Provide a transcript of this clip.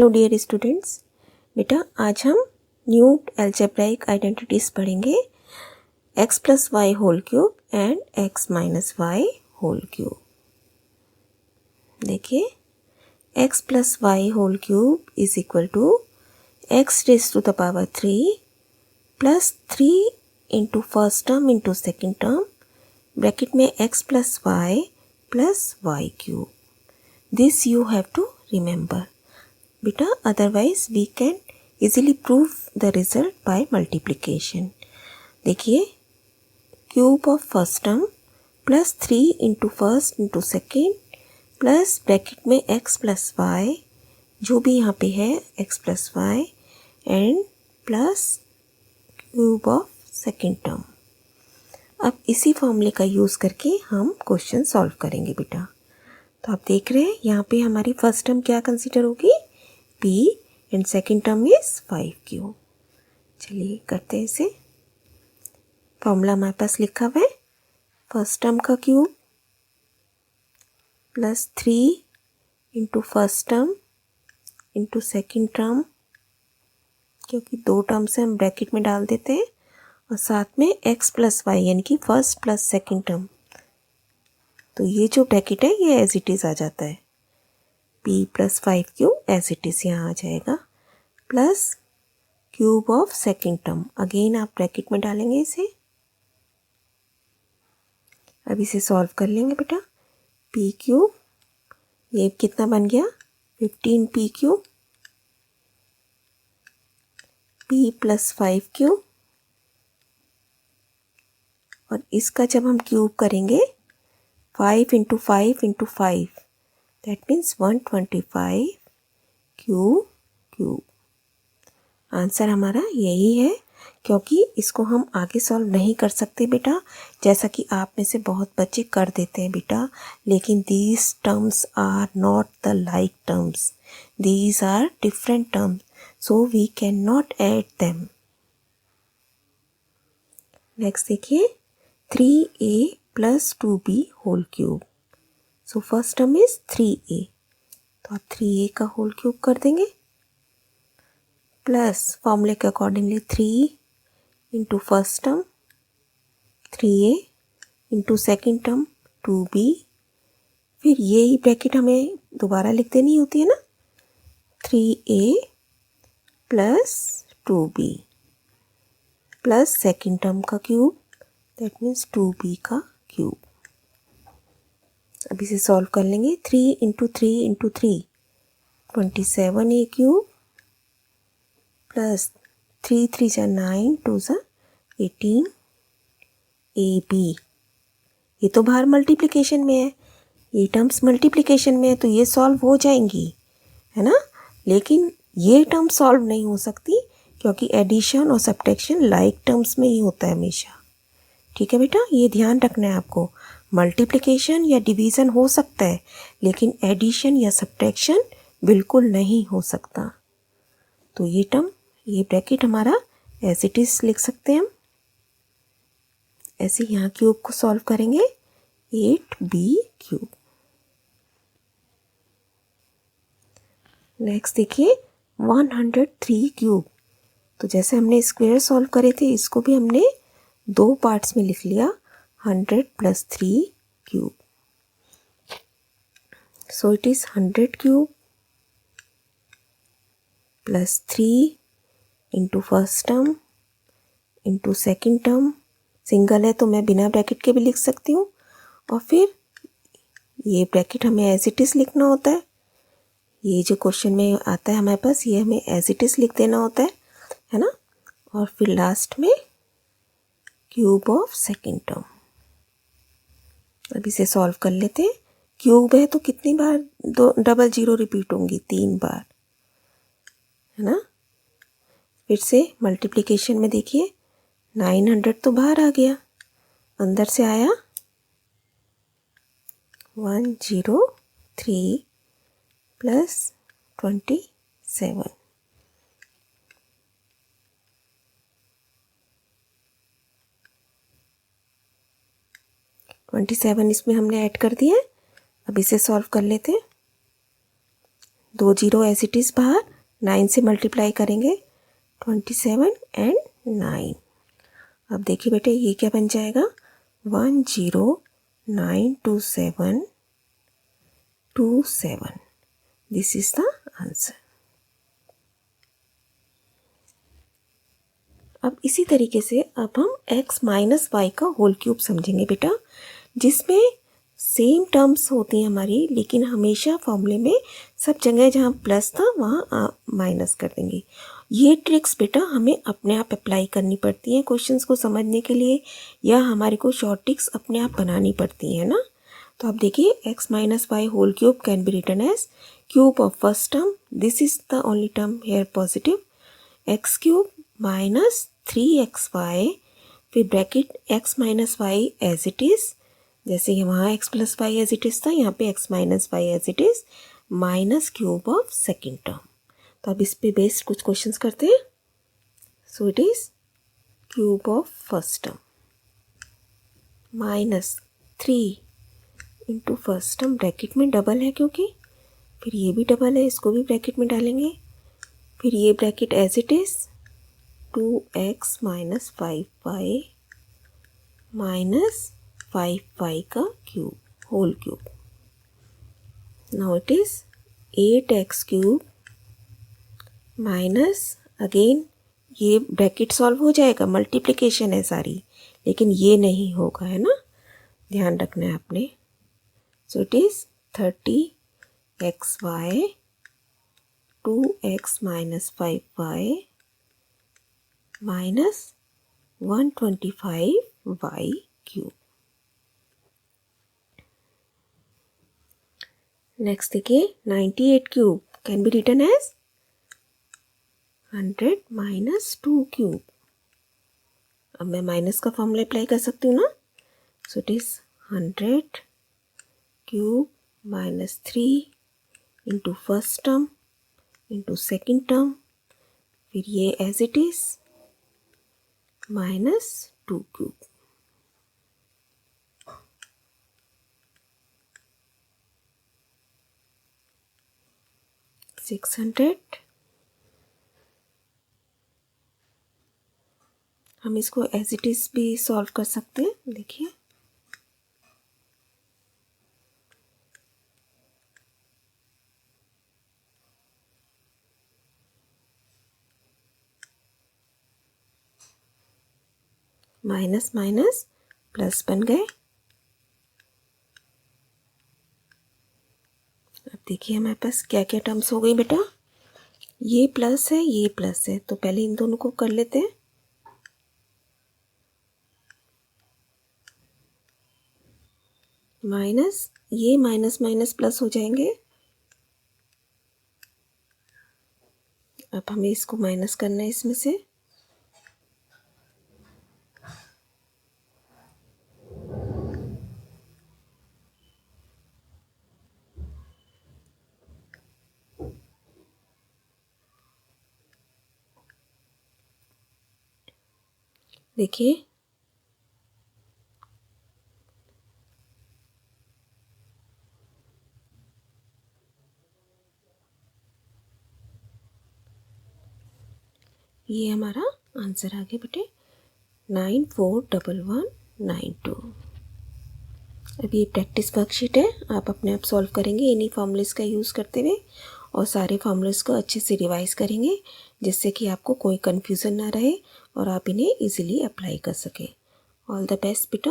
Hello dear students, बेटा आज हम न्यू अलजेब्राइक आइडेंटिटीज पढ़ेंगे x plus y whole cube and x minus y whole cube. देखिए x plus y whole cube is equal to x raise to the power 3 plus 3 into first term into second term bracket में x plus y cube. This you have to remember बेटा, otherwise we can easily prove the result by multiplication. देखिए cube of first term plus 3 into first into second plus bracket में x plus Y, जो भी यहाँ पे है x plus Y and plus cube of second term. अब इसी फॉर्मूले का यूज़ करके हम क्वेश्चन सॉल्व करेंगे बेटा। तो आप देख रहे हैं यहाँ पे हमारी फर्स्ट टर्म क्या कंसीडर होगी, p and second term is 5q। चलिए करते हैं इसे। फॉर्मूला हमारे पास लिखा हुआ है, फर्स्ट टर्म का cube plus 3 into first term into second term, क्योंकि दो टर्म से हम ब्रैकेट में डाल देते हैं, और साथ में x प्लस वाई यानी कि फर्स्ट प्लस सेकेंड टर्म। तो ये जो ब्रैकेट है ये एज इट इज़ आ जाता है, p plus 5q as it is यहाँ आ जाएगा, plus cube of second term. Again आप ब्रैकेट में डालेंगे इसे। अब इसे सॉल्व कर लेंगे बेटा। p क्यूब, ये कितना बन गया 15p cube, p plus 5q, और इसका जब हम क्यूब करेंगे 5 into 5 into 5 that means 125 cube. Answer हमारा यही है, क्योंकि इसको हम आगे सॉल्व नहीं कर सकते बेटा, जैसा कि आप में से बहुत बच्चे कर देते हैं बेटा, लेकिन these terms are not the like terms, these are different terms, so we can not add them. Next देखिए 3a plus 2b whole cube. So first term is 3a, तो आप 3a का होल क्यूब कर देंगे, plus फॉर्मूले के accordingly 3 into first term 3a into second term 2b, फिर यही ब्रैकेट हमें दोबारा लिख देनी होती है ना, 3a plus 2b plus second term का क्यूब दैट मीन्स 2b का क्यूब। अब इसे सॉल्व कर लेंगे। 3 into 3 into 3 27a cube, plus 3 3 जा 9 2 जा 18 ab। ये तो बाहर मल्टीप्लिकेशन में है, ये टर्म्स मल्टीप्लिकेशन में है, तो ये सॉल्व हो जाएंगी, है ना, लेकिन ये टर्म सॉल्व नहीं हो सकती, क्योंकि एडिशन और सब्ट्रैक्शन लाइक टर्म्स में ही होता है हमेशा। ठीक है बेटा, ये ध्यान रखना है आपको। मल्टीप्लिकेशन या डिवीज़न हो सकता है, लेकिन एडिशन या सब्ट्रैक्शन बिल्कुल नहीं हो सकता। तो ये टर्म, ये ब्रैकेट हमारा एज इट इज़ लिख सकते हैं हम। ऐसे यहाँ क्यूब को सॉल्व करेंगे 8b क्यूब। नेक्स्ट देखिए 103 क्यूब। तो जैसे हमने स्क्वायर सॉल्व करे थे, इसको भी हमने दो पार्ट्स में लिख लिया, 100 plus 3 cube. So it is 100 cube plus 3 into first term into second term, single है तो मैं बिना ब्रैकेट के भी लिख सकती हूँ, और फिर ये ब्रैकेट हमें एज इट इज़ लिखना होता है। ये जो क्वेश्चन में आता है हमारे पास, ये हमें एज इट इज़ लिख देना होता है ना, और फिर लास्ट में क्यूब ऑफ सेकेंड टर्म। अब इसे सॉल्व कर लेते हैं। क्यूब है तो कितनी बार दो डबल जीरो रिपीट होंगी, 3 बार, है ना। फिर से मल्टीप्लिकेशन में देखिए 900 तो बाहर आ गया, अंदर से आया 103 प्लस 27। ट्वेंटी 27 इसमें हमने ऐड कर दिया है। अब इसे सॉल्व कर लेते हैं। 2 जीरो एज इट इज़ बाहर, 9 से मल्टीप्लाई करेंगे 27 एंड 9। अब देखिए बेटे ये क्या बन जाएगा 1092727। This is the answer. अब इसी तरीके से अब हम x माइनस वाई का होल क्यूब समझेंगे बेटा, जिसमें सेम टर्म्स होती हैं हमारी, लेकिन हमेशा फॉर्मूले में सब जगह जहाँ प्लस था वहाँ माइनस कर देंगे। ये ट्रिक्स बेटा हमें अपने आप अप्लाई करनी पड़ती हैं क्वेश्चंस को समझने के लिए, या हमारे को शॉर्ट ट्रिक्स अपने आप बनानी पड़ती हैं ना। तो आप देखिए x minus y whole cube can be written as cube of first term, this is the only term here positive, x cube minus 3xy, फिर bracket x minus y as it is, जैसे यहाँ x plus y as it is था, यहाँ पे x minus y as it is, minus cube of second term. तो अब इस पे बेस्ड कुछ क्वेश्चंस करते हैं। So it is cube of first term minus 3 into first term, bracket में डबल है क्योंकि, फिर ये भी डबल है, इसको भी ब्रैकेट में डालेंगे, फिर ये bracket as it is 2x minus 5y minus 5y का cube whole cube. Now it is 8x cube minus, again ये ब्रैकेट सॉल्व हो जाएगा, मल्टीप्लिकेशन है सारी, लेकिन ये नहीं होगा, है ना, ध्यान रखना है आपने। So it is 30xy 2x minus 5y minus 125y cube. Next देखिए 98 cube can be written as 100 minus 2 cube. अब मैं माइनस का फॉर्मूला अप्लाई कर सकती हूँ ना। So it is 100 cube minus 3 into first term into second term, फिर ये as it is minus 2 cube. हम इसको एज इट इज़ भी सॉल्व कर सकते हैं। देखिए माइनस माइनस प्लस बन गए। अब देखिए हमारे पास क्या क्या टर्म्स हो गई बेटा, ये प्लस है ये प्लस है, तो पहले इन दोनों को कर लेते हैं। माइनस, ये माइनस माइनस प्लस हो जाएंगे। अब हमें इसको माइनस करना है इसमें से, देखिए ये हमारा आंसर आ गया बेटे 941192। अब ये प्रैक्टिस वर्कशीट है, आप अपने आप सॉल्व करेंगे इन्हीं फॉर्मूलेस का यूज़ करते हुए, और सारे फॉर्मूलेस को अच्छे से रिवाइज करेंगे, जिससे कि आपको कोई कन्फ्यूज़न ना रहे और आप इन्हें इजीली अप्लाई कर सकें। ऑल द बेस्ट बेटा।